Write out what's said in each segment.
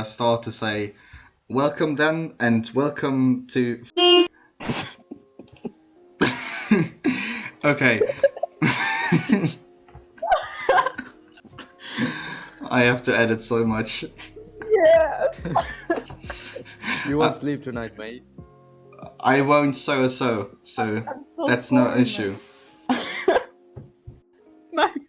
Start to say welcome then, and welcome to. Okay, I have to edit so much. Yeah. You won't sleep tonight, mate. I won't so, I'm so that's no sorry, issue. Max.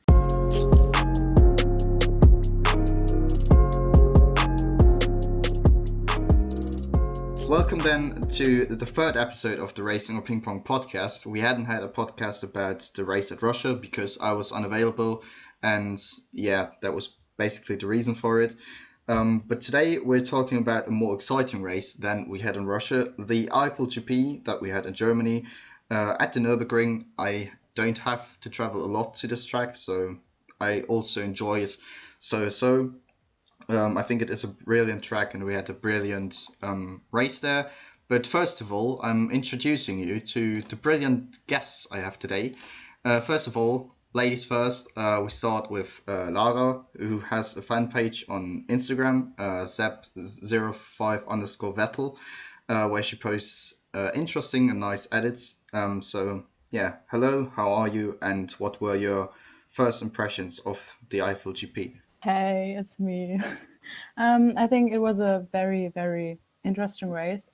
Welcome then to the third episode of the Racing Or Ping Pong podcast. We hadn't had a podcast about the race at Russia because I was unavailable, and yeah, that was basically the reason for it. But today we're talking about a more exciting race than we had in Russia, the Eifel GP that we had in Germany. At the Nürburgring, I don't have to travel a lot to this track, so I also enjoy it so. I think it is a brilliant track, and we had a brilliant race there. But first of all, I'm introducing you to the brilliant guests I have today. First of all, ladies first, we start with Lara, who has a fan page on Instagram, Zep05_Vettel, where she posts interesting and nice edits. So, yeah, hello, how are you, and what were your first impressions of the Eifel GP? Hey, it's me. I think it was a very, very interesting race.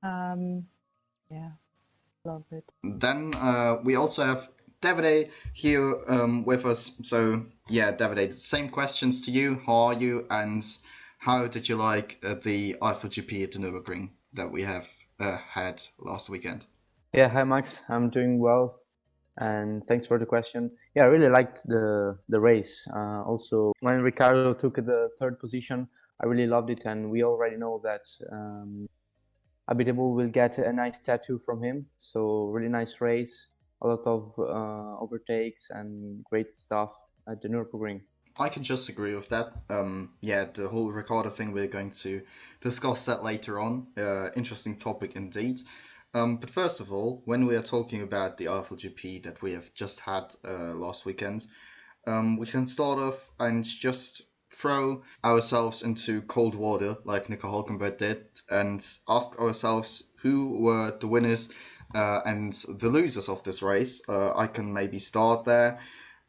Yeah, love it. Then we also have Davide here with us. So yeah, Davide, the same questions to you. How are you, and how did you like the Eifel GP at the Nürburgring that we have had last weekend? Yeah, hi Max. I'm doing well, and thanks for the question. Yeah, I really liked the race. Also, when Ricardo took the third position, I really loved it, and we already know that Abiteboul will get a nice tattoo from him. So really nice race, a lot of overtakes and great stuff at the Nürburgring. I can just agree with that. Yeah, the whole Ricardo thing, we're going to discuss that later on. Interesting topic indeed. But first of all, when we are talking about the Eifel GP that we have just had last weekend, we can start off and just throw ourselves into cold water like Nico Hulkenberg did and ask ourselves who were the winners and the losers of this race. I can maybe start there.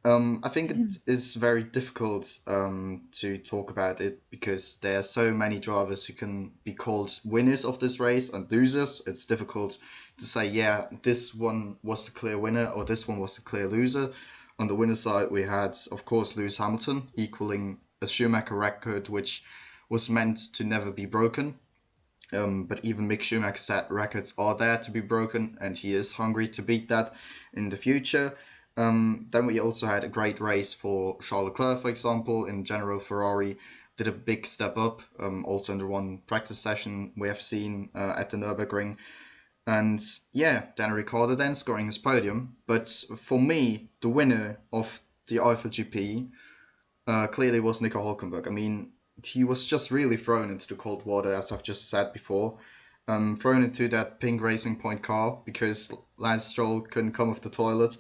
I think it is very difficult to talk about it because there are so many drivers who can be called winners of this race and losers. It's difficult to say, yeah, this one was the clear winner or this one was the clear loser. On the winner side, we had, of course, Lewis Hamilton equaling a Schumacher record, which was meant to never be broken. But even Mick Schumacher said records are there to be broken, and he is hungry to beat that in the future. Then we also had a great race for Charles Leclerc, for example, in general. Ferrari did a big step up, also in the one practice session we have seen at the Nürburgring. And yeah, Daniel Ricciardo then scoring his podium. But for me, the winner of the Eifel GP clearly was Nico Hulkenberg. I mean, he was just really thrown into the cold water, as I've just said before. Thrown into that pink Racing Point car because Lance Stroll couldn't come off the toilet.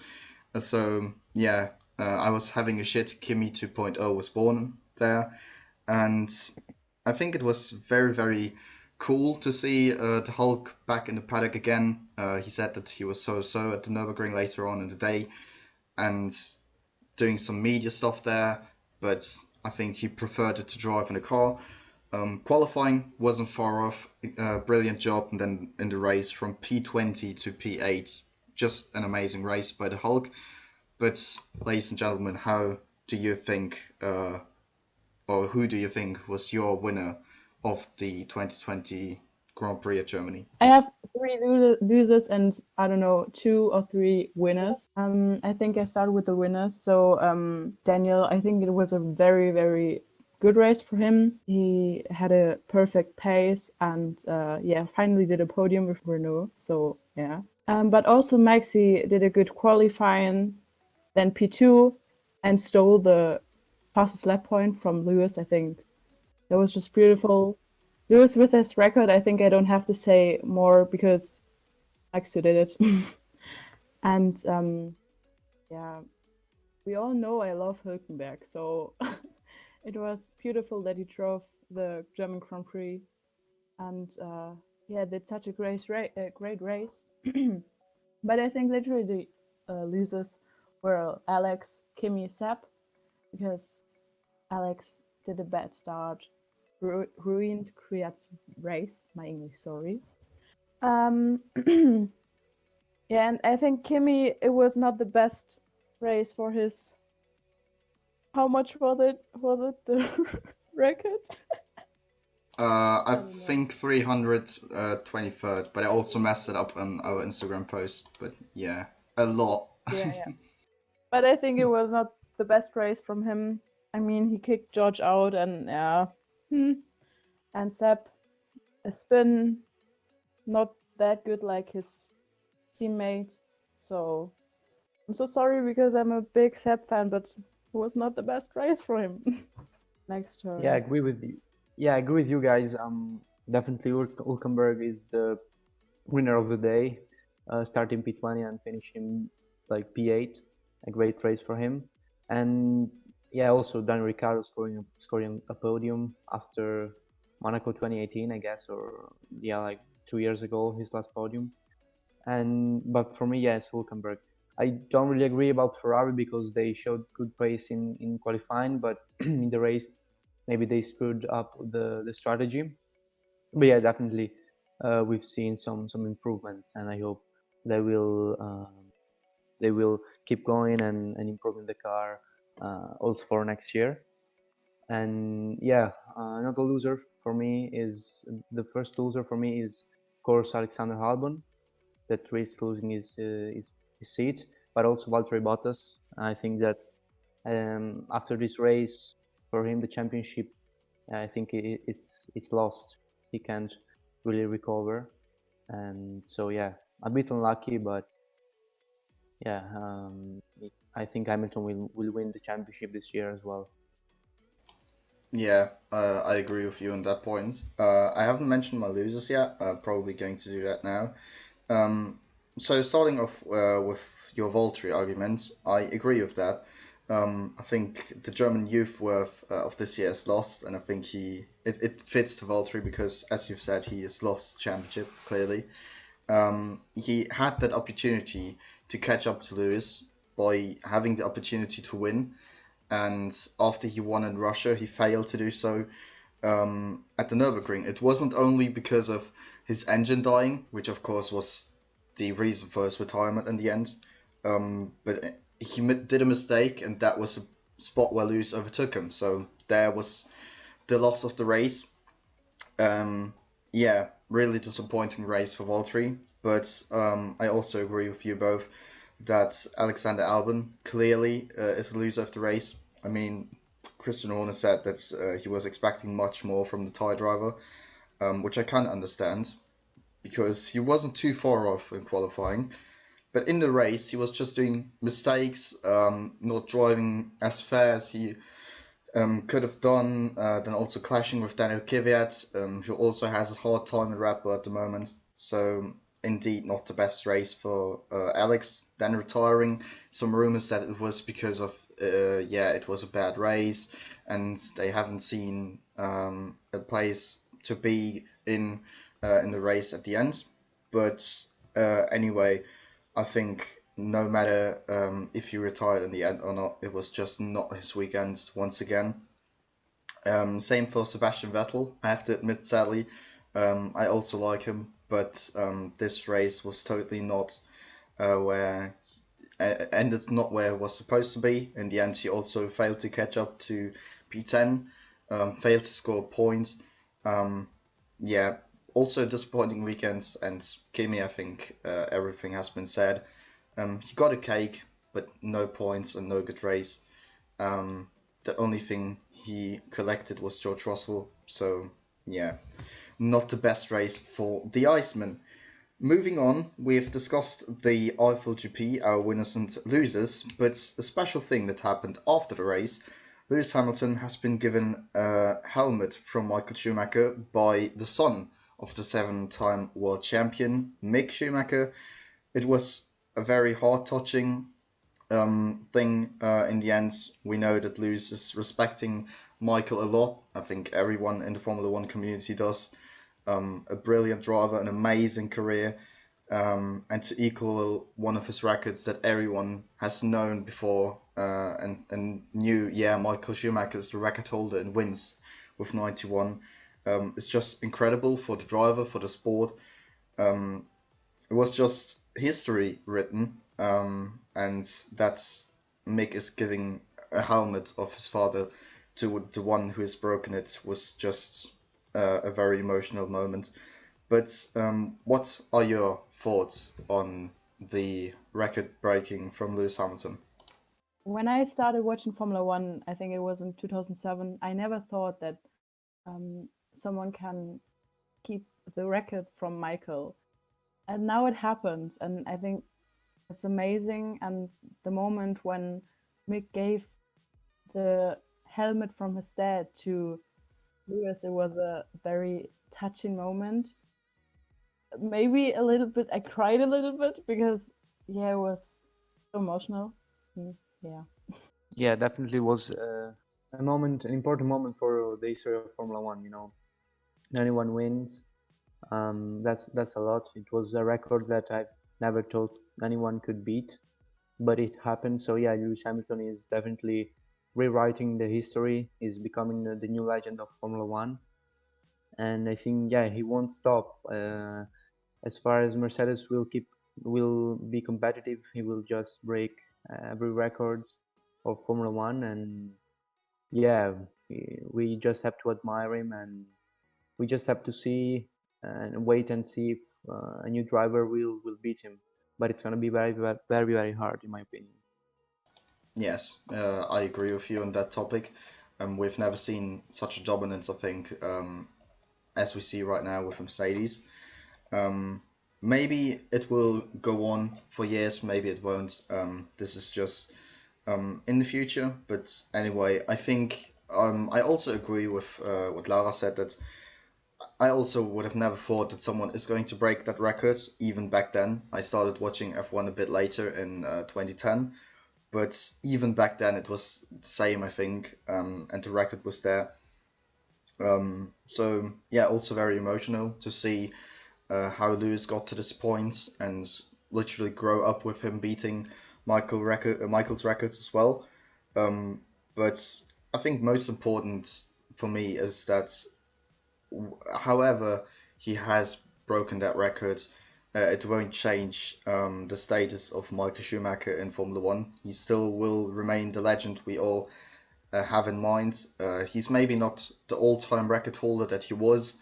So yeah, I was having a shit. Kimi 2.0 was born there, and I think it was very, very cool to see the Hulk back in the paddock again. He said that he was so at the Nürburgring later on in the day, and doing some media stuff there. But I think he preferred it to drive in the car. Qualifying wasn't far off. Brilliant job, and then in the race from P20 to P8, just an amazing race by the Hulk. But ladies and gentlemen, how do you think, or who do you think was your winner of the 2020 Grand Prix at Germany? I have three losers and I don't know, 2 or 3 winners. I think I started with the winners. So Daniel, I think it was a very, very good race for him. He had a perfect pace and yeah, finally did a podium with Renault. So yeah. But also Maxi did a good qualifying, then P2, and stole the fastest lap point from Lewis. I think that was just beautiful. Lewis with his record, I think I don't have to say more because Maxi did it. And yeah, we all know I love Hülkenberg, so It was beautiful that he drove the German Grand Prix, and did such a great race. But I think literally the losers were Alex, Kimi, Sepp, because Alex did a bad start, ruined Kvyat's race. My English, sorry. Yeah, and I think Kimi, it was not the best race for his. How much was it? Was it the record? I don't know. think 323rd, but I also messed it up on our Instagram post. But yeah, a lot. Yeah. But I think it was not the best race from him. I mean, he kicked George out, and and Sepp, a spin, not that good like his teammate. So I'm so sorry because I'm a big Sepp fan, but it was not the best race for him. Next turn. Yeah, I agree with you. Yeah, I agree with you guys. Definitely Hülkenberg is the winner of the day, starting P20 and finishing like P8. A great race for him. And yeah, also Daniel Ricciardo scoring a podium after Monaco 2018, I guess, or yeah, like 2 years ago, his last podium. But for me, yes, Hülkenberg. I don't really agree about Ferrari because they showed good pace in qualifying, but in the race, maybe they screwed up the strategy. But yeah, definitely, we've seen some improvements, and I hope they will keep going and improving the car also for next year. And yeah, another loser for me is the first loser for me is of course Alexander Albon, that risks losing his seat, but also Valtteri Bottas. I think that after this race for him, the championship, I think it's lost. He can't really recover, and so yeah, a bit unlucky, but yeah, I think Hamilton will win the championship this year as well. Yeah, I agree with you on that point. I haven't mentioned my losers yet. Probably going to do that now. So starting off with your Valtteri argument, I agree with that. I think the German youth worth of this year is lost, and I think it fits to Valtteri because, as you've said, he has lost championship clearly. He had that opportunity to catch up to Lewis by having the opportunity to win, and after he won in Russia, he failed to do so at the Nürburgring. It wasn't only because of his engine dying, which of course was the reason for his retirement in the end, but he did a mistake, and that was a spot where Lewis overtook him. So there was the loss of the race. Yeah, really disappointing race for Valtteri. But I also agree with you both that Alexander Albon clearly is the loser of the race. I mean, Christian Horner said that he was expecting much more from the Thai driver, which I can't understand because he wasn't too far off in qualifying. But in the race, he was just doing mistakes, not driving as fair as he could have done. Then also clashing with Daniel Kvyat, who also has a hard time in Red Bull at the moment. So indeed, not the best race for Alex. Then retiring. Some rumors that it was because of it was a bad race, and they haven't seen a place to be in the race at the end. But anyway, I think no matter if he retired in the end or not, it was just not his weekend once again. Same for Sebastian Vettel. I have to admit, sadly, I also like him, but this race was totally not where ended not where it was supposed to be. In the end, he also failed to catch up to P10, failed to score a point. Yeah, also a disappointing weekend. And Kimi, I think everything has been said. He got a cake, but no points and no good race. The only thing he collected was George Russell. So, yeah, not the best race for the Iceman. Moving on, we've discussed the Eifel GP, our winners and losers, but a special thing that happened after the race. Lewis Hamilton has been given a helmet from Michael Schumacher by the son of the 7-time world champion, Mick Schumacher. It was a very heart-touching thing. In the end, we know that Lewis is respecting Michael a lot. I think everyone in the Formula One community does. A brilliant driver, an amazing career, and to equal one of his records that everyone has known before and knew, yeah, Michael Schumacher is the record holder in wins with 91. It's just incredible for the driver, for the sport. It was just history written, and that Mick is giving a helmet of his father to the one who has broken it was just a very emotional moment. But what are your thoughts on the record breaking from Lewis Hamilton? When I started watching Formula One, I think it was in 2007, I never thought that someone can keep the record from Michael. And now it happens, and I think it's amazing. And the moment when Mick gave the helmet from his dad to Lewis, it was a very touching moment. Maybe a little bit, I cried a little bit because, yeah, it was so emotional. Yeah. Yeah, definitely was a moment, an important moment for the history of Formula One. 91 wins. That's a lot. It was a record that I never thought anyone could beat, but it happened. So yeah, Lewis Hamilton is definitely rewriting the history. He's becoming the new legend of Formula One, and I think he won't stop. As far as Mercedes will be competitive, he will just break every records of Formula One, and yeah, we just have to admire him, and we just have to see and wait and see if a new driver will beat him. But it's gonna be very very very hard, in my opinion. Yes, I agree with you on that topic. We've never seen such a dominance, I think, as we see right now with Mercedes. Maybe it will go on for years, maybe it won't. This is just in the future. But anyway, I think I also agree with what Lara said, that I also would have never thought that someone is going to break that record, even back then. I started watching F1 a bit later in 2010, but even back then it was the same, I think, and the record was there. So yeah, also very emotional to see how Lewis got to this point and literally grow up with him beating Michael's records as well. But I think most important for me is that however he has broken that record, it won't change the status of Michael Schumacher in Formula One. He still will remain the legend we all have in mind. He's maybe not the all-time record holder that he was,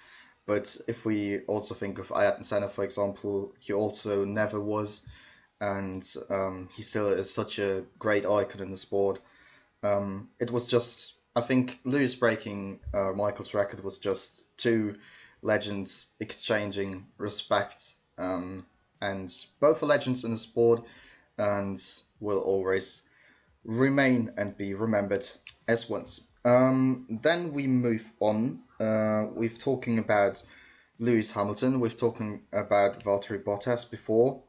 but if we also think of Ayrton Senna, for example, he also never was, and he still is such a great icon in the sport. It was just, I think, Lewis breaking Michael's record was just two legends exchanging respect, and both are legends in the sport, and will always remain and be remembered as ones. Then we move on. We've talking about Lewis Hamilton. We've talking about Valtteri Bottas before.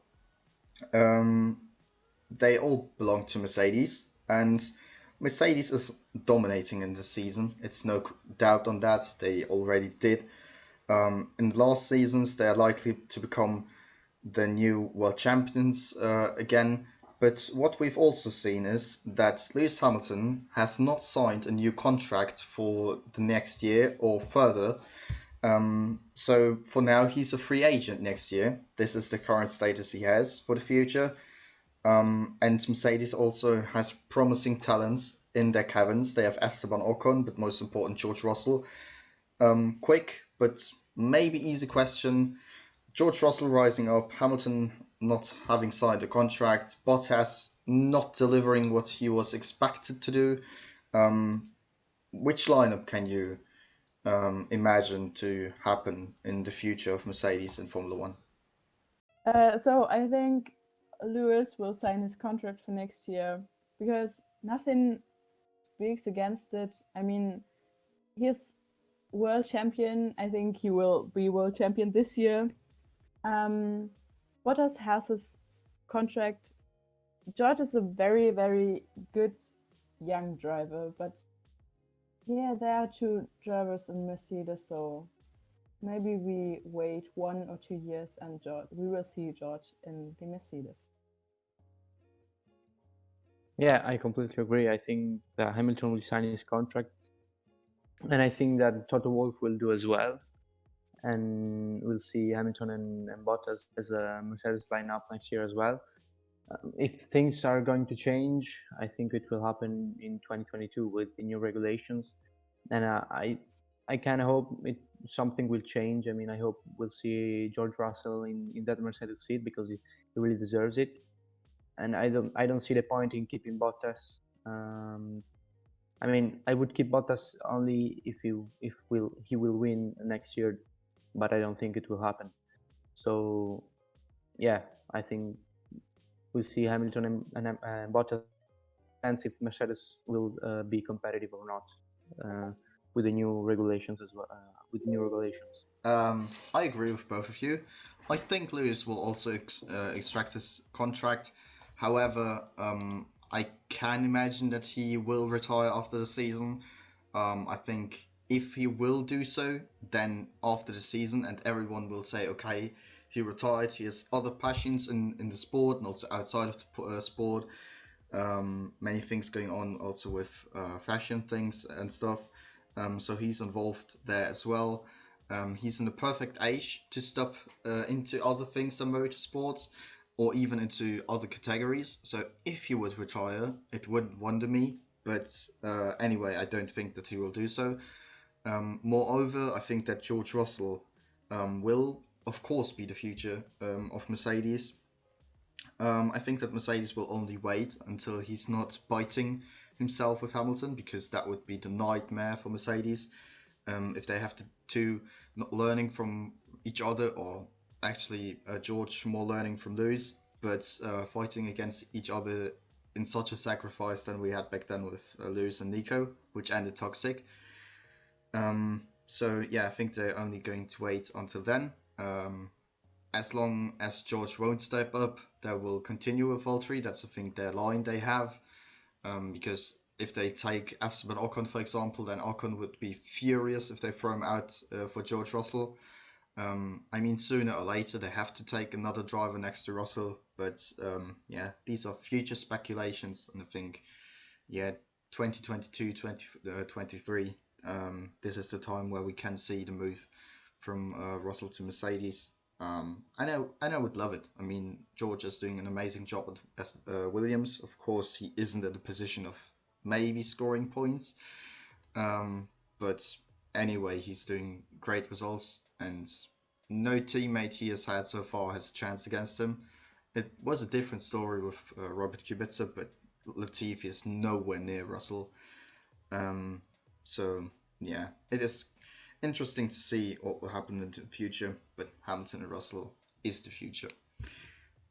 They all belong to Mercedes, and Mercedes is dominating in the season. It's no doubt on that. They already did. In the last seasons, they are likely to become the new world champions again. But what we've also seen is that Lewis Hamilton has not signed a new contract for the next year or further. So for now, he's a free agent next year. This is the current status he has for the future. And Mercedes also has promising talents in their cabins. They have Esteban Ocon, but most important, George Russell. Quick, but maybe easy question. George Russell rising up, Hamilton not having signed a contract, Bottas not delivering what he was expected to do. Which lineup can you imagine to happen in the future of Mercedes in Formula One? So I think Lewis will sign his contract for next year because nothing speaks against it. I mean, he's world champion. I think he will be world champion this year. Bottas has his contract George is a very, very good young driver, but yeah, there are two drivers in Mercedes, so maybe we wait 1 or 2 years and we will see George in the Mercedes. Yeah, I completely agree. I think that Hamilton will sign his contract, and I think that Toto Wolff will do as well. And we'll see Hamilton and Bottas as a Mercedes lineup next year as well. If things are going to change, I think it will happen in 2022 with the new regulations, and I kind of hope something will change. I mean, I hope we'll see George Russell in that Mercedes seat because he really deserves it, and I don't see the point in keeping Bottas. I mean, I would keep Bottas only if he will win next year, but I don't think it will happen. So yeah, I think we'll see Hamilton and Bottas, and if Mercedes will be competitive or not with the new regulations as well. With new regulations, I agree with both of you. I think Lewis will also extract his contract. However, I can imagine that he will retire after the season. I think if he will do so, then after the season, and everyone will say, okay, he retired, he has other passions in the sport and also outside of the sport. Many things going on also with fashion things and stuff. So he's involved there as well. He's in the perfect age to step into other things than motorsports or even into other categories. So if he would retire, it wouldn't wonder me. But anyway, I don't think that he will do so. Moreover, I think that George Russell will, of course, be the future of Mercedes. I think that Mercedes will only wait until he's not biting himself with Hamilton, because that would be the nightmare for Mercedes. If they have to two not learning from each other, or actually George more learning from Lewis, but fighting against each other in such a sacrifice than we had back then with Lewis and Nico, which ended toxic. So yeah, I think they're only going to wait until then. As long as George won't step up, they will continue with Valtteri. That's I think their line they have. Because if they take Esteban Ocon, for example, then Ocon would be furious if they throw him out for George Russell. I mean, sooner or later they have to take another driver next to Russell. But yeah, these are future speculations, and I think, yeah, 2022, 2023, this is the time where we can see the move from Russell to Mercedes. I would love it. I mean, George is doing an amazing job at Williams. Of course, he isn't in the position of maybe scoring points. But anyway, he's doing great results, and no teammate he has had so far has a chance against him. It was a different story with Robert Kubica, but Latifi is nowhere near Russell. So yeah, it is interesting to see what will happen in the future, but Hamilton and Russell is the future.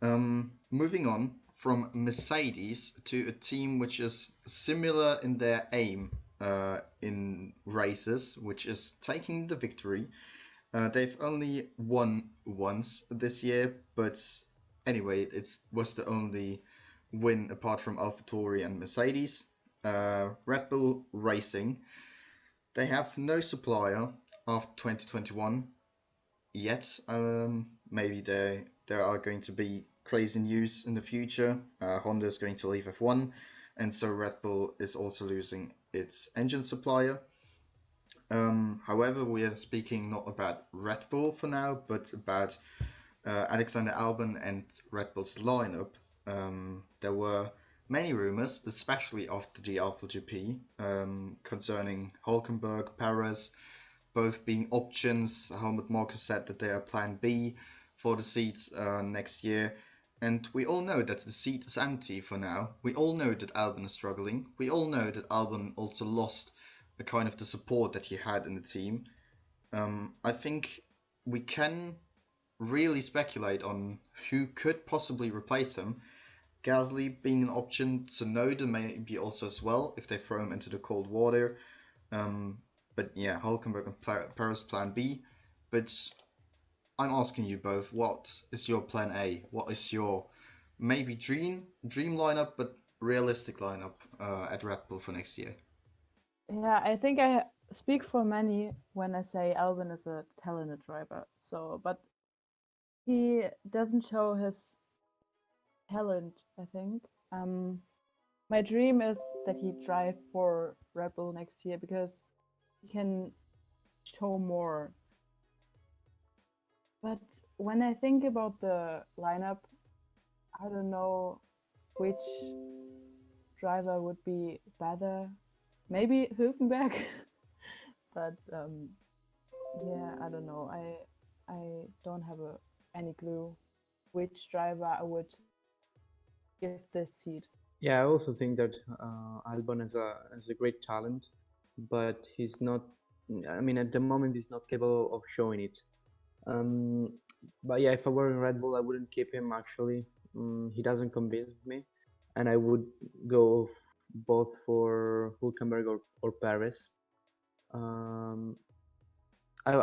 Moving on from Mercedes to a team which is similar in their aim in races, which is taking the victory. They've only won once this year, but anyway, it was the only win apart from AlphaTauri and Mercedes. Red Bull Racing. They have no supplier after 2021 yet. Maybe there are going to be crazy news in the future. Honda is going to leave F1, and so Red Bull is also losing its engine supplier. However, we are speaking not about Red Bull for now, but about Alexander Albon and Red Bull's lineup. There were many rumors, especially after the Alpha GP, concerning Hulkenberg, Perez, both being options. Helmut Marko said that they are plan B for the seats next year. And we all know that the seat is empty for now. We all know that Albon is struggling. We all know that Albon also lost a kind of the support that he had in the team. I think we can really speculate on who could possibly replace him. Gasly being an option, Tsunoda maybe also as well, if they throw him into the cold water. But yeah, Hulkenberg and Perez plan B. But I'm asking you both, what is your plan A? What is your maybe dream lineup, but realistic lineup at Red Bull for next year. Yeah, I think I speak for many when I say Albon is a talented driver. So, but he doesn't show his talent, I think. My dream is that he drive for Red Bull next year because he can show more. But when I think about the lineup, I don't know which driver would be better. Maybe Hülkenberg, but yeah, I don't know. I don't have any clue which driver I would give this seat. Yeah, I also think that Albon is a great talent, but he's not. I mean, at the moment, he's not capable of showing it. But yeah, if I were in Red Bull, I wouldn't keep him. Actually, he doesn't convince me, and I would go both for Hülkenberg or Paris. I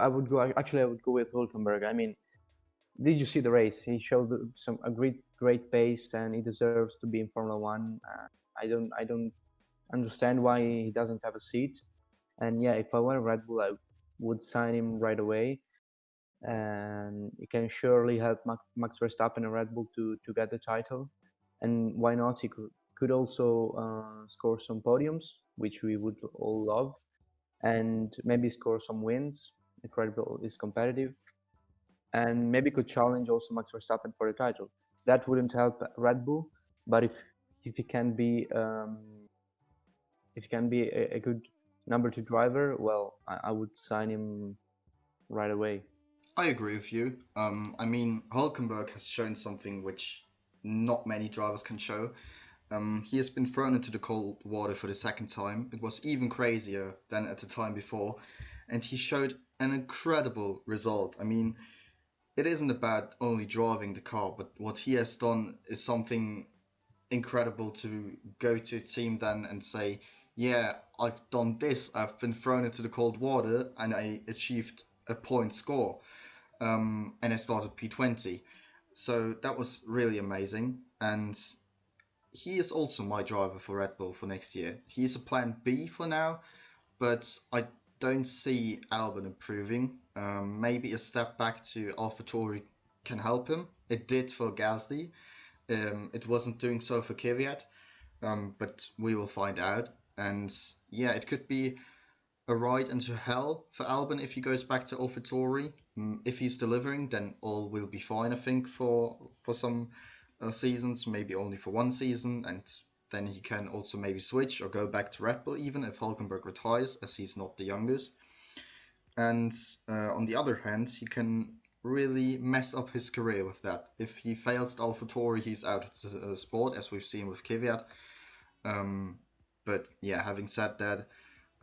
would go. Actually, I would go with Hülkenberg. I mean, did you see the race? He showed a great pace, and he deserves to be in Formula One. I don't understand why he doesn't have a seat. And yeah, if I were Red Bull, I would sign him right away, and he can surely help Max Verstappen and Red Bull to get the title. And why not? He could also score some podiums, which we would all love, and maybe score some wins if Red Bull is competitive, and maybe could challenge also Max Verstappen for the title. That wouldn't help Red Bull, but if he can be a good number 2 driver, well, I would sign him right away. I agree with you. I mean, Hulkenberg has shown something which not many drivers can show. He has been thrown into the cold water for the second time. It was even crazier than at the time before, and he showed an incredible result. I mean, it isn't about only driving the car, but what he has done is something incredible to go to a team then and say, yeah, I've done this, I've been thrown into the cold water and I achieved a point score. And I started P20. So that was really amazing. And he is also my driver for Red Bull for next year. He is a plan B for now, but I don't see Albon improving. Maybe a step back to AlphaTauri can help him. It did for Gasly. It wasn't doing so for Kvyat, but we will find out. And yeah, it could be a ride into hell for Albon if he goes back to AlphaTauri. If he's delivering, then all will be fine, I think, for some seasons, maybe only for one season, and then he can also maybe switch or go back to Red Bull, even if Hulkenberg retires, as he's not the youngest. And on the other hand, he can really mess up his career with that. If he fails at AlphaTauri, he's out of the sport, as we've seen with Kvyat. But yeah, having said that,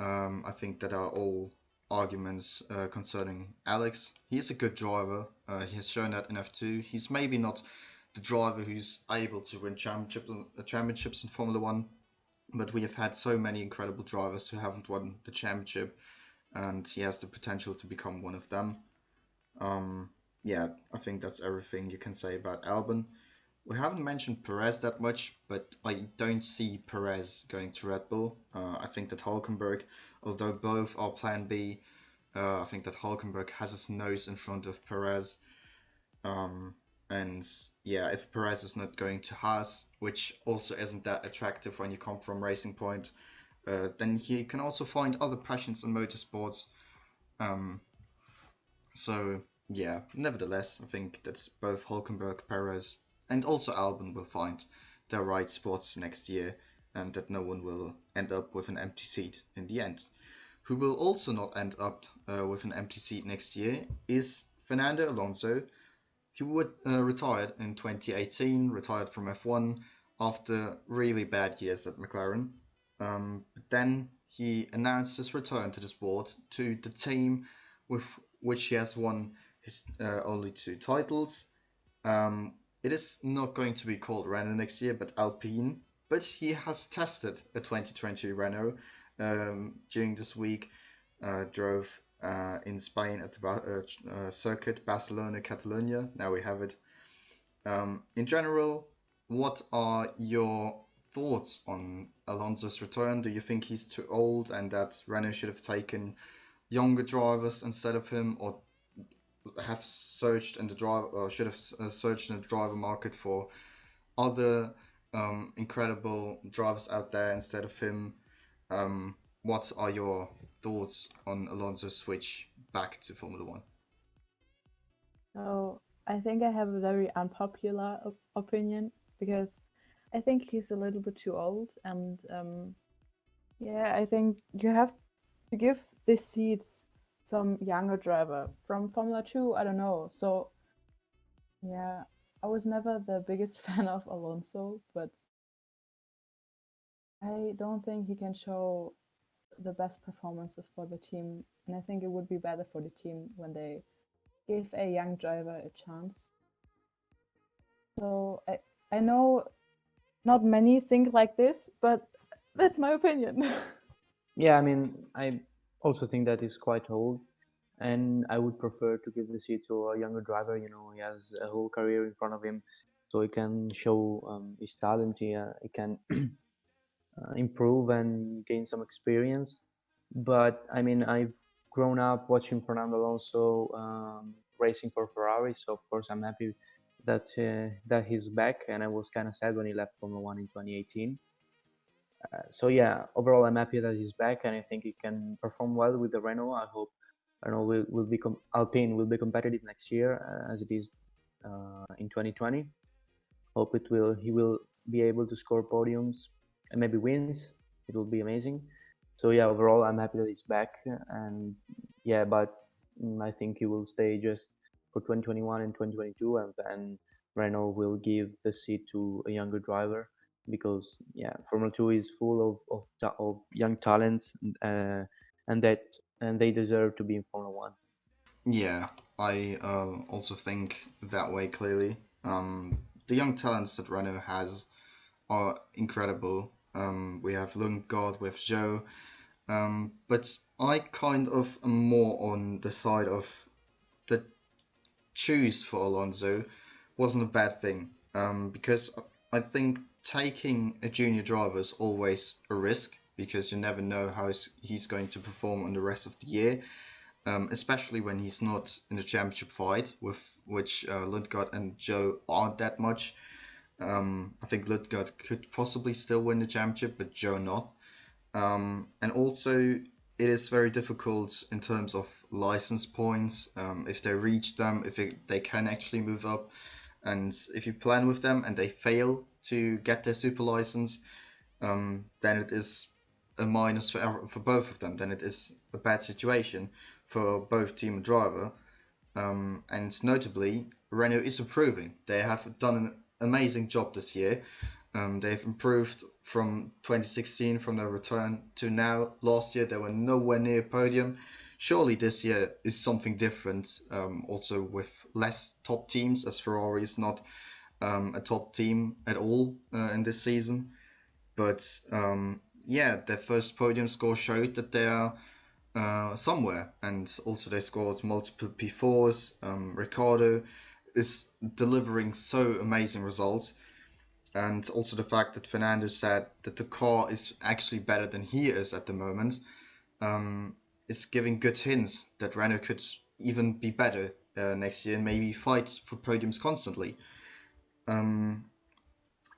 I think that are all arguments concerning Alex. He's a good driver. He has shown that in F2. He's maybe not the driver who's able to win championships in Formula One, but we have had so many incredible drivers who haven't won the championship, and he has the potential to become one of them. Yeah, I think that's everything you can say about Albon. We haven't mentioned Perez that much, but I don't see Perez going to Red Bull. I think that Hulkenberg, although both are Plan B, I think that Hulkenberg has his nose in front of Perez. And yeah, if Perez is not going to Haas, which also isn't that attractive when you come from Racing Point, then he can also find other passions in motorsports. So yeah, nevertheless, I think that both Hulkenberg, Perez, and also Albon will find their right spots next year, and that no one will end up with an empty seat in the end. Who will also not end up with an empty seat next year is Fernando Alonso. He retired in 2018, retired from F1 after really bad years at McLaren. But then he announced his return to the sport to the team with which he has won his only 2 titles. It is not going to be called Renault next year, but Alpine. But he has tested a 2020 Renault during this week. Drove in Spain at the circuit Barcelona Catalonia. Now we have it. In general, what are your thoughts on Alonso's return? Do you think he's too old and that Renault should have taken younger drivers instead of him, or have searched in the driver, or should have searched in the driver market for other incredible drivers out there instead of him? What are your thoughts on Alonso's switch back to Formula One? So I think I have a very unpopular opinion because I think he's a little bit too old, and yeah, I think you have to give these seats some younger driver from Formula 2. I don't know. So yeah, I was never the biggest fan of Alonso, but I don't think he can show the best performances for the team, and I think it would be better for the team when they give a young driver a chance. So I know not many think like this, but that's my opinion. Yeah, I mean, I also think that he's quite old, and I would prefer to give the seat to a younger driver. You know, he has a whole career in front of him, so he can show his talent. He can improve and gain some experience. But I mean, I've grown up watching Fernando Alonso racing for Ferrari, so of course I'm happy that he's back. And I was kind of sad when he left Formula One in 2018. So yeah, overall I'm happy that he's back, and I think he can perform well with the Renault. I hope Renault will be Alpine will be competitive next year as it is in 2020. Hope he will be able to score podiums and maybe wins. It will be amazing. So yeah, overall I'm happy that he's back, and yeah, but I think he will stay just for 2021 and 2022, and then Renault will give the seat to a younger driver, because yeah, Formula 2 is full of young talents, and they deserve to be in Formula 1. Yeah, I also think that way clearly. The young talents that Renault has are incredible. We have Lundgaard, we have Zhou, but I kind of am more on the side of the choose for Alonso wasn't a bad thing, because I think taking a junior driver is always a risk because you never know how he's going to perform on the rest of the year. Especially when he's not in the championship fight, with which Lundgaard and Joe aren't that much. I think Lundgaard could possibly still win the championship, but Joe not. And also, it is very difficult in terms of license points. If they reach them, they can actually move up. And if you plan with them and they fail to get their super license, then it is a minus for both of them. Then it is a bad situation for both team and driver. And notably, Renault is improving. They have done an amazing job this year. They've improved from 2016, from their return to now. Last year, they were nowhere near podium. Surely this year is something different, also with less top teams, as Ferrari is not a top team at all in this season. But yeah, their first podium score showed that they are somewhere, and also they scored multiple P4s. Ricciardo is delivering so amazing results, and also the fact that Fernando said that the car is actually better than he is at the moment is giving good hints that Renault could even be better next year and maybe fight for podiums constantly.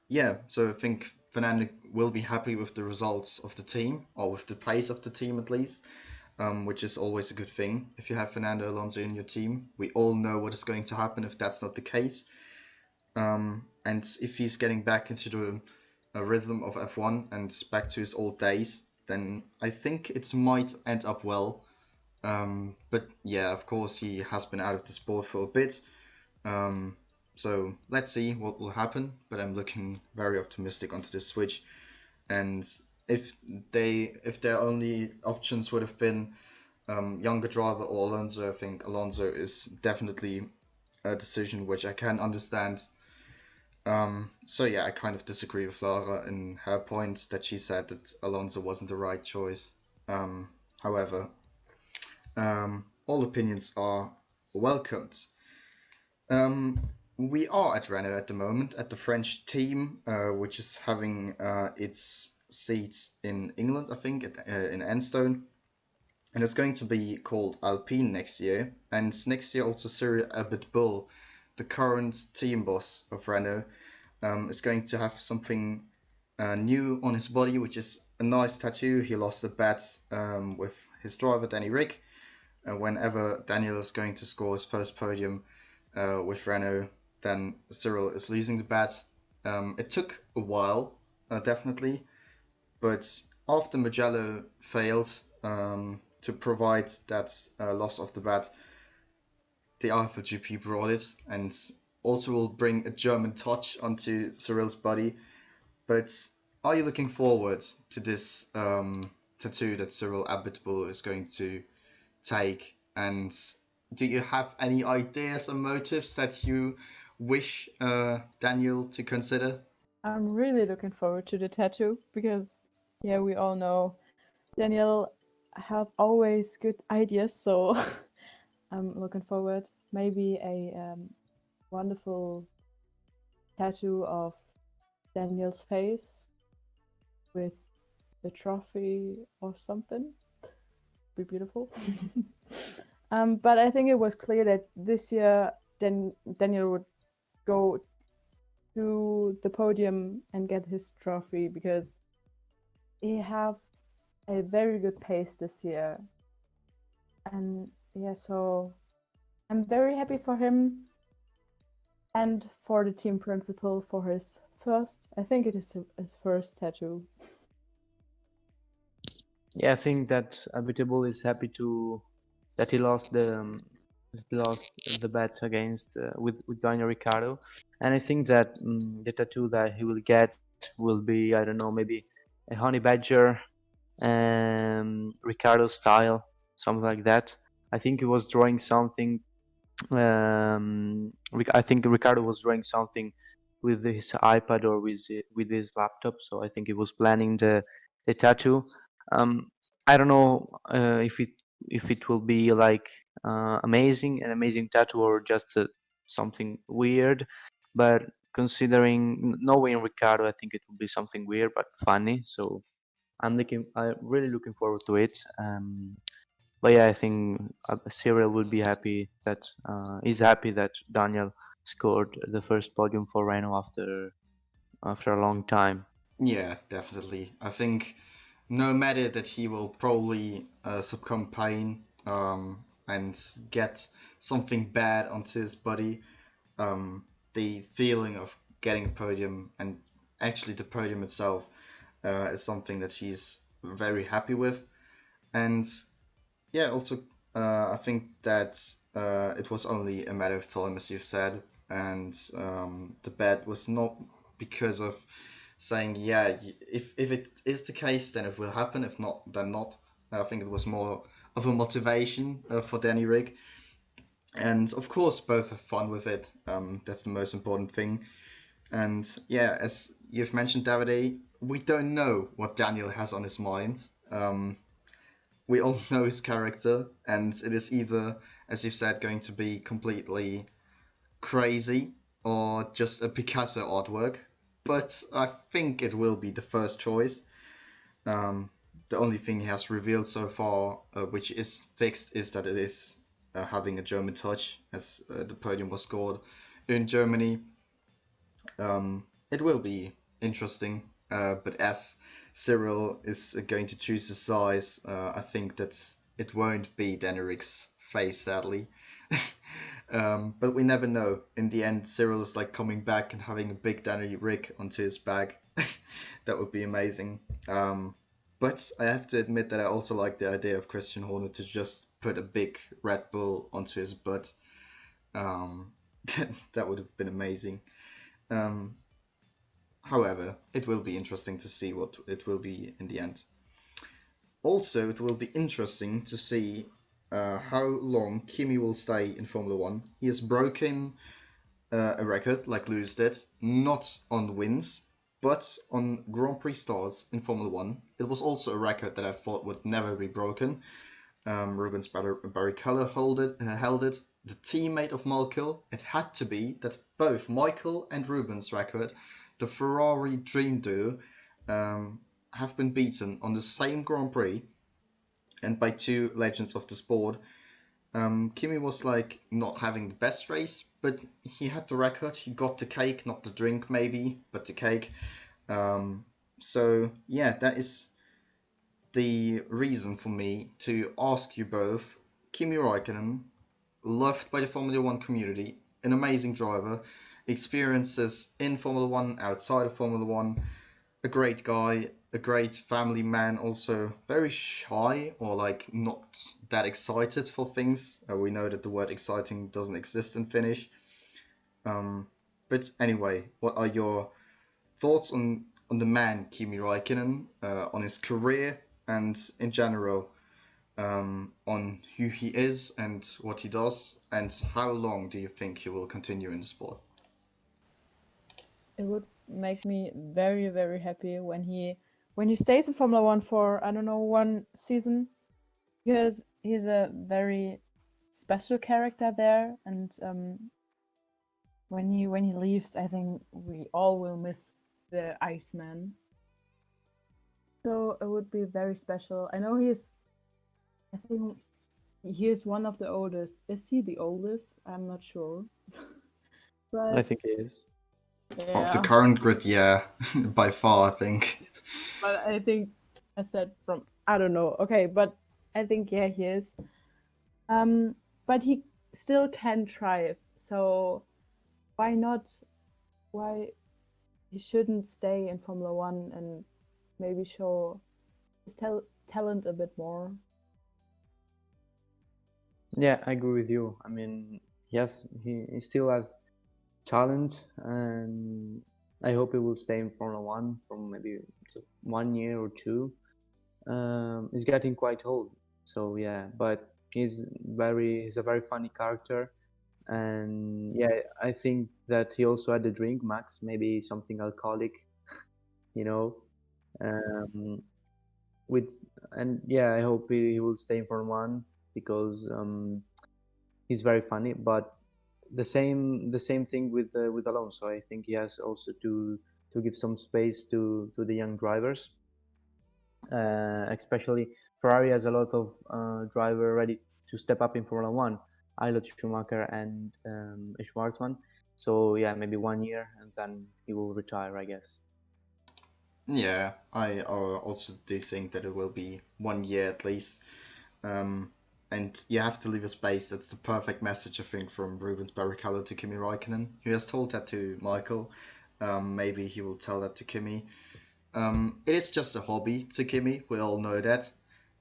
Yeah, so I think Fernando will be happy with the results of the team, or with the pace of the team at least, which is always a good thing. If you have Fernando Alonso in your team, we all know what is going to happen if that's not the case. And if he's getting back into the rhythm of F1 and back to his old days, then I think it might end up well. But yeah, of course, he has been out of the sport for a bit. So let's see what will happen. But I'm looking very optimistic onto this switch. And if their only options would have been younger driver or Alonso, I think Alonso is definitely a decision which I can understand. So yeah, I kind of disagree with Lara in her point that she said that Alonso wasn't the right choice. However, all opinions are welcomed. we are at Renault at the moment, at the French team, which is having its seats in England, I think, in Enstone. And it's going to be called Alpine next year. And next year also Cyril Abiteboul, the current team boss of Renault, is going to have something new on his body, which is a nice tattoo. He lost a bet with his driver, Danny Rick. Whenever Daniel is going to score his first podium with Renault, then Cyril is losing the bet. It took a while, definitely, but after Mugello failed to provide that loss of the bet, the Eifel GP brought it, and also will bring a German touch onto Cyril's body. But are you looking forward to this tattoo that Cyril Abiteboul is going to take? And do you have any ideas or motives that you wish Daniel to consider? I'm really looking forward to the tattoo because, yeah, we all know Daniel have always good ideas, so I'm looking forward. Maybe a wonderful tattoo of Daniel's face with the trophy or something. Be beautiful. But I think it was clear that this year Daniel would go to the podium and get his trophy because he have a very good pace this year. And yeah, so I'm very happy for him and for the team principal for his first, I think it is his first tattoo. Yeah, I think that Abiteboul is happy that he lost the bet against with Daniel Ricciardo, and I think that the tattoo that he will get will be, I don't know, maybe a honey badger, Ricciardo style, something like that. I think he was drawing something. I think Ricciardo was drawing something with his iPad or with his laptop, so I think he was planning the tattoo. I don't know if it will be like an amazing tattoo or just something weird, but considering knowing Ricardo, I think it will be something weird but funny. So I'm really looking forward to it. But yeah, I think Cyril would be happy that he's happy that Daniel scored the first podium for Renault after a long time. Yeah, definitely. I think no matter that he will probably succumb pain and get something bad onto his body, the feeling of getting a podium and actually the podium itself is something that he's very happy with. And yeah, also I think that it was only a matter of time, as you've said, and the bet was not because of saying, yeah, if it is the case, then it will happen. If not, then not. I think it was more of a motivation for Danny Rick. And of course, both have fun with it. That's the most important thing. And yeah, as you've mentioned, Davide, we don't know what Daniel has on his mind. We all know his character, and it is either, as you've said, going to be completely crazy or just a Picasso artwork. But I think it will be the first choice. The only thing he has revealed so far, which is fixed, is that it is having a German touch, as the podium was scored in Germany. It will be interesting, but as Cyril is going to choose the size, I think that it won't be Denric's face, sadly. But we never know. In the end, Cyril is like coming back and having a big Danny Rick onto his bag. That would be amazing. But I have to admit that I also like the idea of Christian Horner to just put a big Red Bull onto his butt. That would have been amazing. Um, However, it will be interesting to see what it will be in the end. Also, it will be interesting to see how long Kimi will stay in Formula One. He has broken a record like Lewis did, not on wins, but on Grand Prix starts in Formula One. It was also a record that I thought would never be broken. Rubens Barrichello held it. The teammate of Michael, it had to be that both Michael and Rubens' record, the Ferrari Dream Duo, have been beaten on the same Grand Prix and by two legends of the sport. Kimi was like not having the best race, but he had the record. He got the cake, not the drink maybe, but the cake. So yeah, that is the reason for me to ask you both. Kimi Räikkönen, loved by the Formula One community, an amazing driver, experiences in Formula One, outside of Formula One, a great guy, a great family man, also very shy or like not that excited for things. We know that the word exciting doesn't exist in Finnish. But anyway, what are your thoughts on the man Kimi Räikkönen, on his career, and in general, on who he is and what he does, and how long do you think he will continue in the sport? It would make me very, very happy when he stays in Formula One for, I don't know, one season, because he's a very special character there, and when he leaves, I think we all will miss the Iceman. So it would be very special. I know I think he is one of the oldest. Is he the oldest? I'm not sure. I think it is. Of the Yeah, current grid, yeah, by far, I think. but I think I said from, I don't know. Okay, but I think yeah, he is. But he still can drive. So why not? Why he shouldn't stay in Formula One and maybe show his talent a bit more? Yeah, I agree with you. I mean, yes, he still has talent, and I hope he will stay in Formula One for maybe 1 year or two. He's getting quite old, so yeah, but he's a very funny character, and yeah, I think that he also had a drink, Max, maybe something alcoholic, you know, um, with and yeah, I hope he will stay in Formula One because he's very funny, but the same thing with Alonso. I think he has also to give some space to the young drivers, especially Ferrari has a lot of driver ready to step up in Formula One, Eilert Schumacher and Schwartzman. So yeah, maybe 1 year and then he will retire, I guess. Yeah, I also do think that it will be 1 year at least. And you have to leave a space. That's the perfect message, I think, from Rubens Barrichello to Kimi Räikkönen. He has told that to Michael. Maybe he will tell that to Kimi. It is just a hobby to Kimi. We all know that.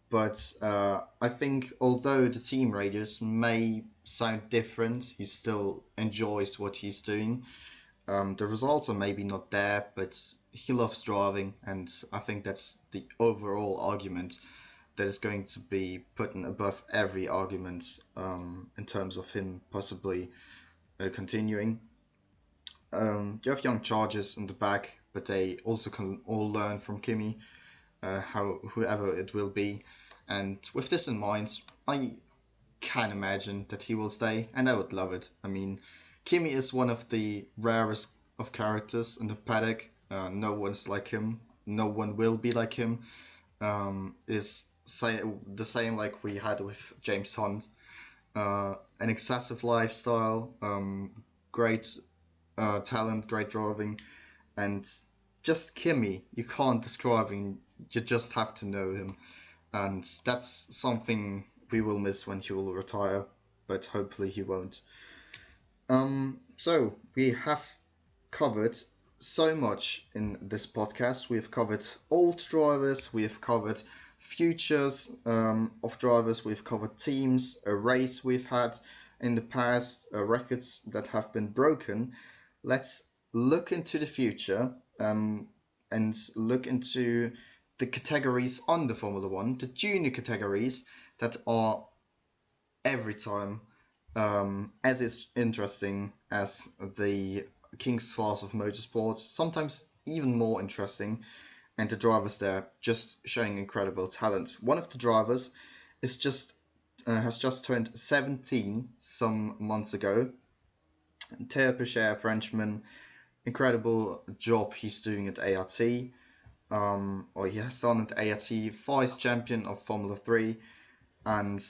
But I think although the team radios may sound different, he still enjoys what he's doing. The results are maybe not there, but he loves driving, and I think that's the overall argument that is going to be put above every argument in terms of him possibly continuing. You have young charges in the back, but they also can all learn from Kimi, whoever it will be. And with this in mind, I can imagine that he will stay, and I would love it. I mean, Kimi is one of the rarest of characters in the paddock. No one's like him. No one will be like him. The same like we had with James Hunt. An excessive lifestyle, great talent, great driving, and just Kimi. You can't describe him. You just have to know him, and that's something we will miss when he will retire. But hopefully he won't. So we have covered so much in this podcast. We have covered old drivers, we have covered futures of drivers, we've covered teams, a race we've had in the past, records that have been broken. Let's look into the future and look into the categories under Formula One, the junior categories that are every time as is interesting as the King's class of motorsport, sometimes even more interesting, and the drivers there just showing incredible talent. One of the drivers is just has just turned 17 some months ago. Théo Pourchaire, Frenchman, incredible job he's doing at ART. Or he has done at ART, vice champion of Formula 3, and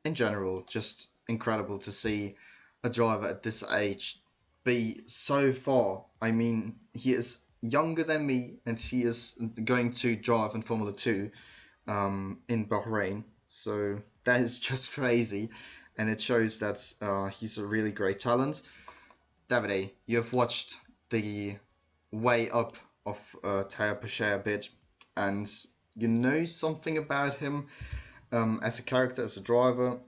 in general, just incredible to see a driver at this age be so far. I mean, he is younger than me, and he is going to drive in Formula 2 in Bahrain. So that is just crazy, and it shows that he's a really great talent. Davide, you have watched the way up of Théo Pourchaire a bit, and you know something about him as a character, as a driver.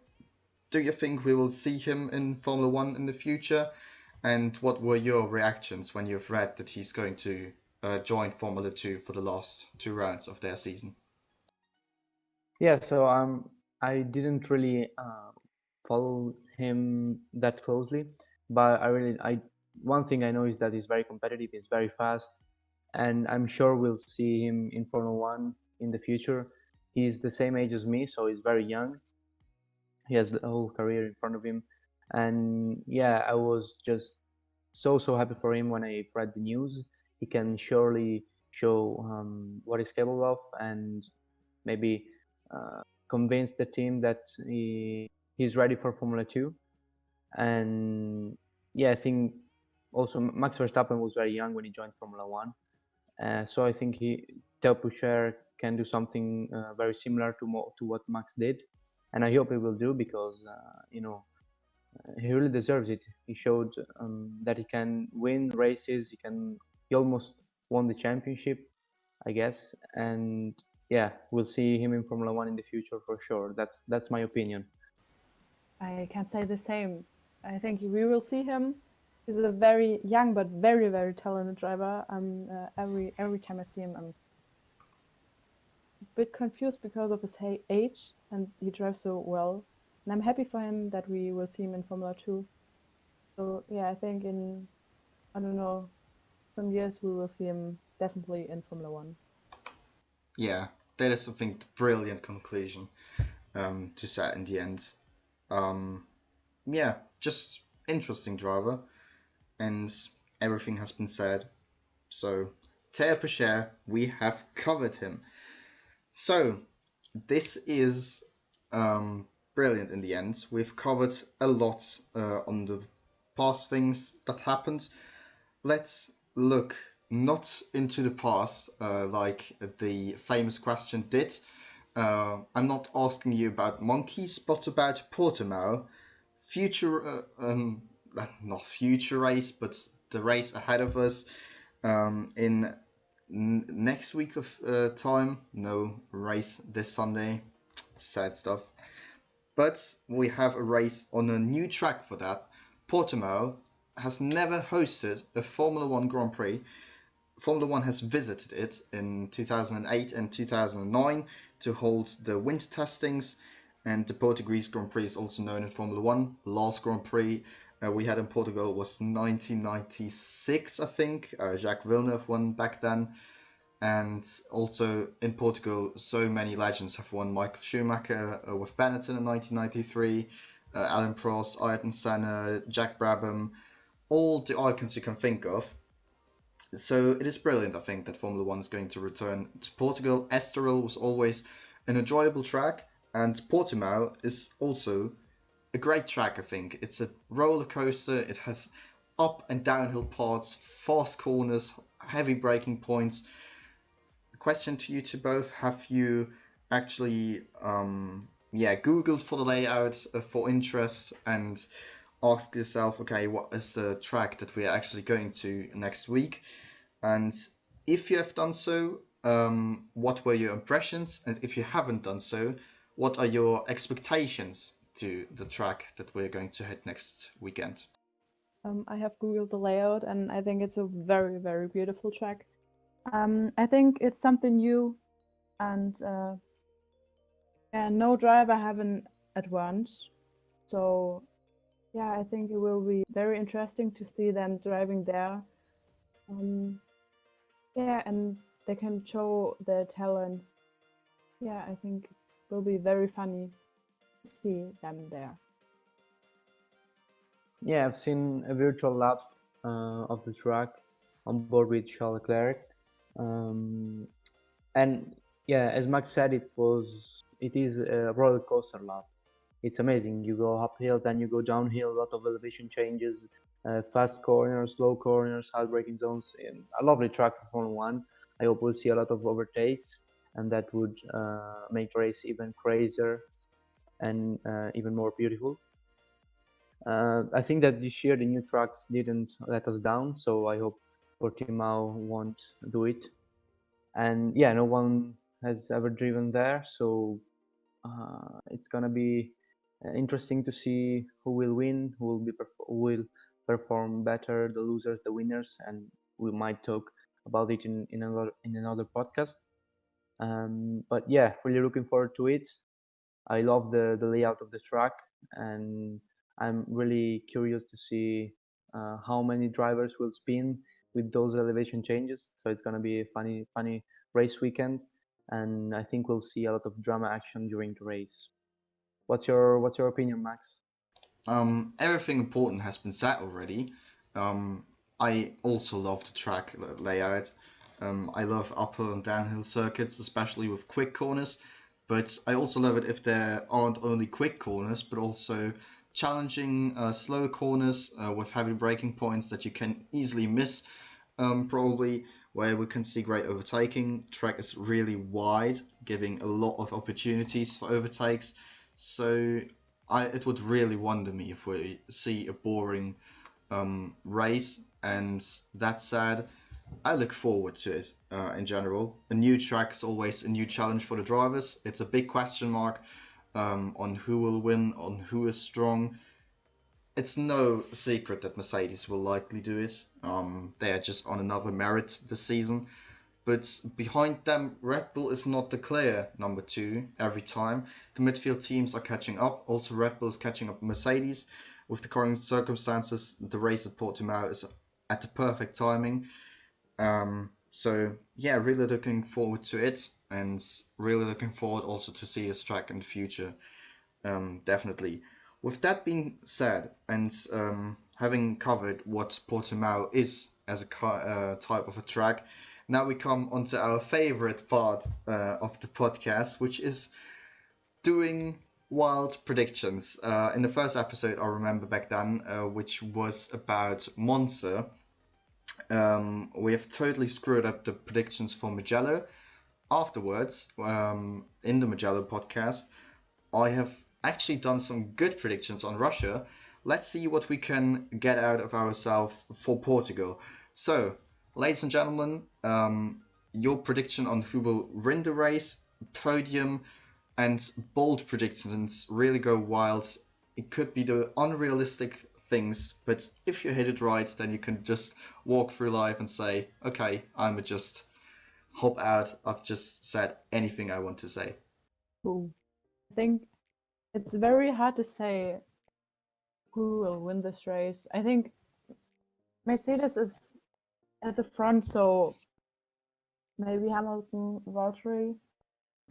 Do you think we will see him in Formula One in the future? And what were your reactions when you've read that he's going to join Formula 2 for the last 2 rounds of their season? Yeah, so I didn't really follow him that closely, but I one thing I know is that he's very competitive, he's very fast, and I'm sure we'll see him in Formula One in the future. He's the same age as me, so he's very young. He has the whole career in front of him, and yeah, I was just so happy for him when I read the news. He can surely show what he's capable of, and maybe convince the team that he's ready for Formula 2. And yeah, I think also Max Verstappen was very young when he joined Formula 1. So I think Théo Pourchaire can do something very similar to what Max did. And I hope he will do, because, he really deserves it. He showed that he can win races. He almost won the championship, I guess. And yeah, we'll see him in Formula One in the future for sure. That's my opinion. I can say the same. I think we will see him. He's a very young but very, very talented driver. Every time I see him, I'm a bit confused because of his age, and he drives so well. And I'm happy for him that we will see him in Formula 2. So yeah, I think in, I don't know, some years we will see him definitely in Formula 1. Yeah, that is, I think, the brilliant conclusion to set in the end. Yeah, just interesting driver, and everything has been said. So, Théo Pourchaire, we have covered him. So, this is brilliant in the end. We've covered a lot on the past things that happened. Let's look not into the past like the famous question did. I'm not asking you about monkeys, but about Portimao. Not future race, but the race ahead of us in next week of time. No race this Sunday. Sad stuff. But we have a race on a new track for that. Portimao has never hosted a Formula One Grand Prix. Formula One has visited it in 2008 and 2009 to hold the winter testings, and the Portuguese Grand Prix is also known in Formula One. Last Grand Prix we had in Portugal was 1996, I think. Jacques Villeneuve won back then. And also in Portugal, so many legends have won. Michael Schumacher with Benetton in 1993, Alain Prost, Ayrton Senna, Jack Brabham, all the icons you can think of. So it is brilliant, I think, that Formula One is going to return to Portugal. Estoril was always an enjoyable track, and Portimao is also a great track, I think. It's a roller coaster. It has up and downhill parts, fast corners, heavy braking points. Question to you two both: have you actually googled for the layout for interest and ask yourself, okay, what is the track that we are actually going to next week? And if you have done so, what were your impressions? And if you haven't done so, what are your expectations to the track that we're going to hit next weekend? I have googled the layout, and I think it's a very, very beautiful track. I think it's something new, and no driver have an advantage. So yeah, I think it will be very interesting to see them driving there. And they can show their talent. Yeah, I think it will be very funny to see them there. Yeah, I've seen a virtual lap of the track on board with Charles Leclerc, and yeah, as Max said, it is a roller coaster lap. It's amazing. You go uphill, then you go downhill, a lot of elevation changes, fast corners, slow corners, hard braking zones. And a lovely track for Formula One. I hope we'll see a lot of overtakes, and that would make the race even crazier and even more beautiful. I think that this year the new tracks didn't let us down, so I hope Portimao won't do it. And yeah, no one has ever driven there, so it's gonna be interesting to see who will win, who will perform better, the losers, the winners, and we might talk about it in another podcast. But yeah, really looking forward to it. I love the layout of the track, and I'm really curious to see how many drivers will spin with those elevation changes. So it's gonna be a funny race weekend, and I think we'll see a lot of drama action during the race. What's your opinion, Max? Everything important has been said already. I also love the track layout. I love uphill and downhill circuits, especially with quick corners. But I also love it if there aren't only quick corners, but also challenging slow corners with heavy braking points that you can easily miss. Probably where we can see great overtaking. Track is really wide, giving a lot of opportunities for overtakes. So it would really wonder me if we see a boring race, and that said, I look forward to it in general. A new track is always a new challenge for the drivers. It's a big question mark on who will win, on who is strong. It's no secret that Mercedes will likely do it. They are just on another merit this season. But behind them, Red Bull is not the clear number two every time. The midfield teams are catching up. Also, Red Bull is catching up Mercedes. With the current circumstances, the race at Portimao is at the perfect timing. So, yeah, really looking forward to it. And really looking forward also to see this track in the future. Definitely. With that being said, and having covered what Portimao is as a type of a track, now we come onto our favorite part of the podcast, which is doing wild predictions. In the first episode, I remember back then, which was about Monza, we have totally screwed up the predictions for Mugello. Afterwards, in the Mugello podcast, I have actually done some good predictions on Russia. Let's see what we can get out of ourselves for Portugal. So, ladies and gentlemen, your prediction on who will win the race, podium, and bold predictions really go wild. It could be the unrealistic things, but if you hit it right, then you can just walk through life and say, okay, I'm just hop out. I've just said anything I want to say. Ooh. I think it's very hard to say who will win this race. I think Mercedes is at the front, so maybe Hamilton, Valtteri,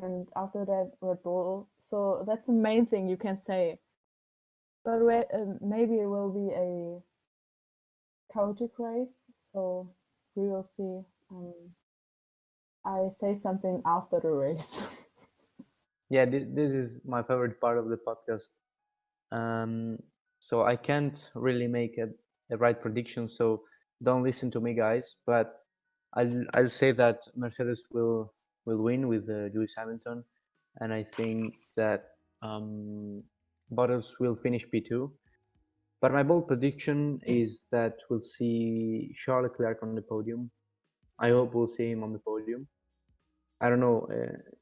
and after that Red Bull. So that's the main thing you can say. But maybe it will be a chaotic race, so we will see. I say something after the race. Yeah, this is my favorite part of the podcast. So I can't really make a right prediction. So don't listen to me, guys. But I'll say that Mercedes will win with Lewis Hamilton, and I think that Bottas will finish P2. But my bold prediction is that we'll see Charles Leclerc on the podium. I hope we'll see him on the podium. I don't know.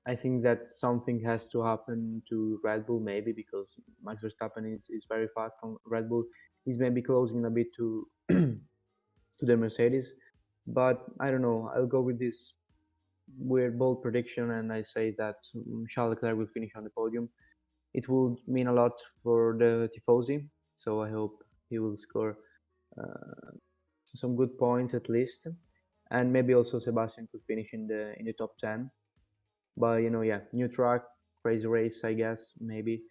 I think that something has to happen to Red Bull, maybe because Max Verstappen is very fast on Red Bull. He's maybe closing a bit to to the Mercedes, but I don't know. I'll go with this weird bold prediction, and I say that Charles Leclerc will finish on the podium. It would mean a lot for the Tifosi, so I hope he will score some good points at least, and maybe also Sebastian could finish in the top 10. But yeah, new track, crazy race, I guess maybe.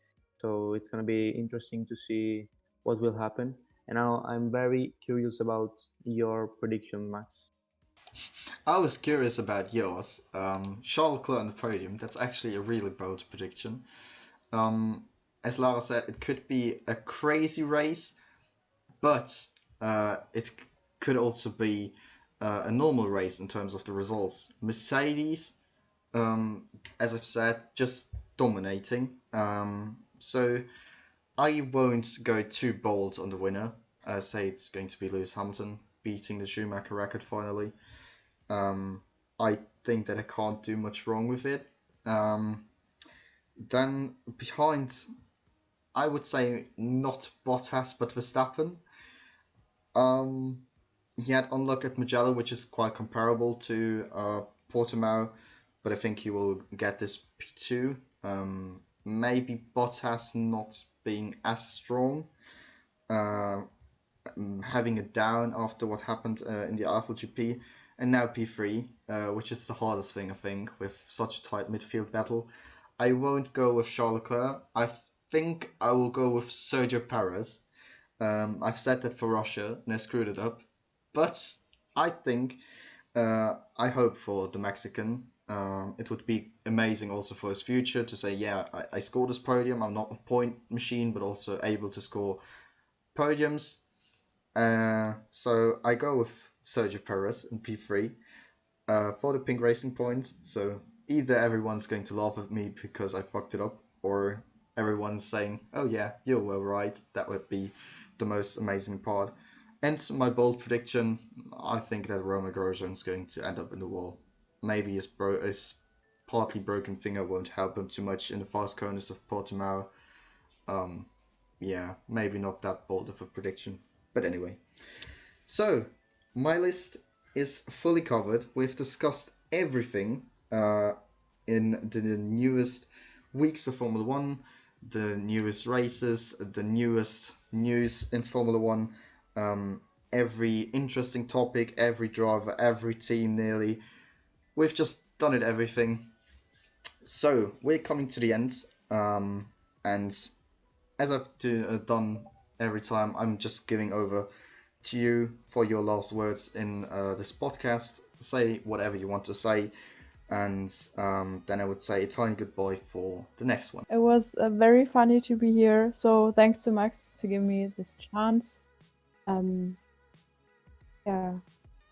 So it's going to be interesting to see what will happen. And now I'm very curious about your prediction, Max. I was curious about yours. Charles Leclerc on the podium. That's actually a really bold prediction. As Lara said, it could be a crazy race, but it could also be a normal race in terms of the results. Mercedes, as I've said, just dominating. So I won't go too bold on the winner. Say it's going to be Lewis Hamilton beating the Schumacher record finally. I think that I can't do much wrong with it. Then behind, I would say not Bottas but Verstappen. He had unluck at Mugello, which is quite comparable to Portimao, but I think he will get this P2. Maybe Bottas not being as strong, having a down after what happened in the Eifel GP, and now P3, which is the hardest thing, I think, with such a tight midfield battle. I won't go with Charles Leclerc. I think I will go with Sergio Perez. I've said that for Russia, and I screwed it up. But I think, I hope for the Mexican. It would be amazing also for his future to say, yeah, I scored this podium. I'm not a point machine, but also able to score podiums. So I go with Sergio Perez in P3 for the pink racing point. So either everyone's going to laugh at me because I fucked it up, or everyone's saying, oh yeah, you were right. That would be the most amazing part. And my bold prediction, I think that Romain Grosjean is going to end up in the wall. Maybe his partly broken finger won't help him too much in the fast corners of Portimao. Yeah, maybe not that bold of a prediction. But anyway. So, my list is fully covered. We've discussed everything in the newest weeks of Formula 1, the newest races, the newest news in Formula 1, every interesting topic, every driver, every team nearly. We've just done it everything. So, we're coming to the end. And as I've done every time, I'm just giving over to you for your last words in this podcast. Say whatever you want to say. And then I would say a tiny goodbye for the next one. It was very funny to be here. So thanks to Max to give me this chance. Yeah,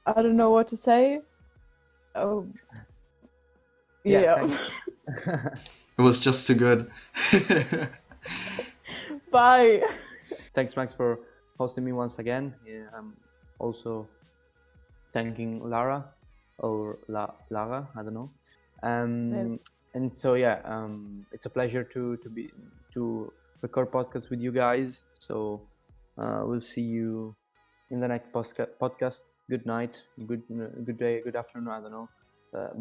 I don't know what to say. Oh, yeah. It was just too good. Bye. Thanks, Max, for hosting me once again. Yeah, I'm also thanking Lara or Lara, I don't know. And so yeah, it's a pleasure to record podcasts with you guys. So we'll see you in the next podcast. Good night, good day, good afternoon. I don't know.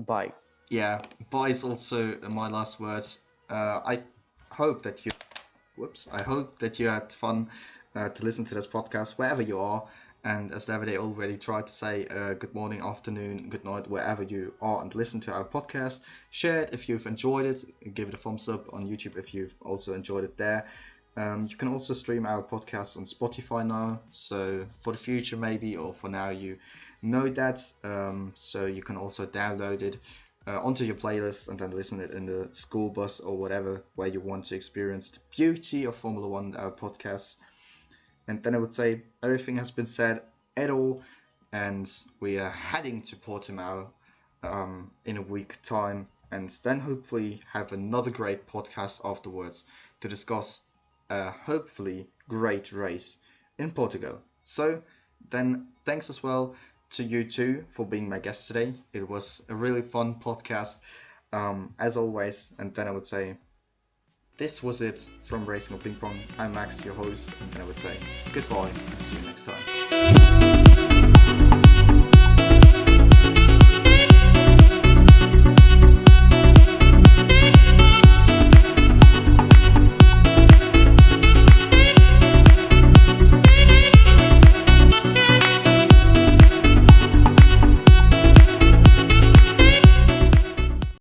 Bye. Yeah, bye is also my last words. I hope that you had fun to listen to this podcast wherever you are. And as Davide already tried to say, good morning, afternoon, good night, wherever you are and listen to our podcast. Share it if you've enjoyed it. Give it a thumbs up on YouTube if you've also enjoyed it there. You can also stream our podcast on Spotify now. So for the future maybe, or for now, you know that. So you can also download it onto your playlist and then listen to it in the school bus or whatever, where you want to experience the beauty of Formula 1, our podcast. And then I would say everything has been said at all, and we are heading to Portimao in a week's time, and then hopefully have another great podcast afterwards to discuss a hopefully great race in Portugal. So then thanks as well to you two for being my guest today. It was a really fun podcast as always, and then I would say this was it from Racing Or Ping Pong. I'm Max, your host, and I would say goodbye and see you next time.